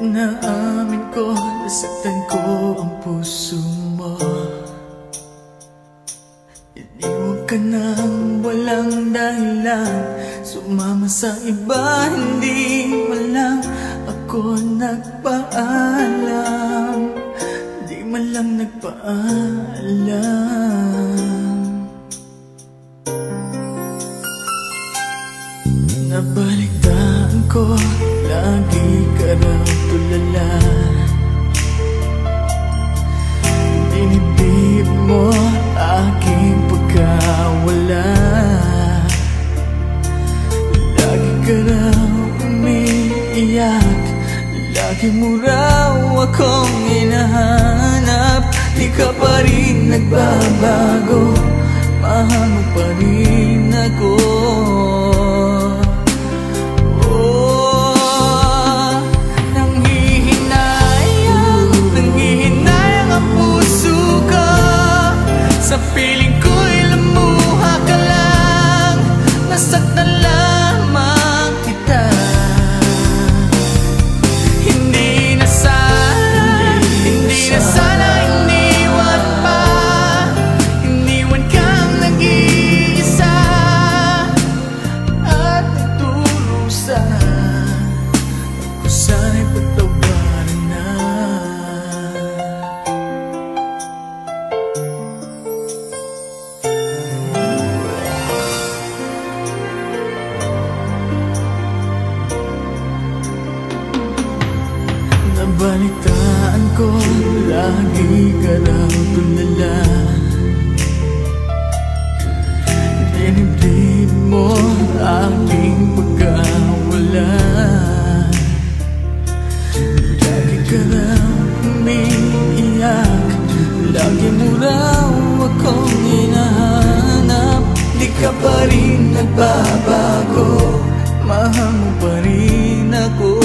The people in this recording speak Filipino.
Naamin ko, nasaktan ko ang puso mo. Iniwan ka nang walang dahilan, sumama sa iba, hindi man lang ako nagpaalam. Di man lang nagpaalam. Nabalitaan ko, lagi ka raw tulala. Dinibdib mo aking pagkawala. Lagi ka raw umiiyak, lagi mo raw akong hinahanap. Di ka pa rin nagbabago, mahal mo pa rin ako. Sa piling ko'y lumuha ka lang, nasaktan lamang kita. Hindi na sana iniwan pa. Iniwan kang nag-iisa at nagdurusa. Ako sana'y patawarin na. Nabalitaan ko, lagi ka raw tulala. Dinibdib mo aking pagkawala. Lagi ka raw umiiyak, lagi mo raw akong hinahanap. Di ka pa rin nagbabago, mahal mo pa rin ako.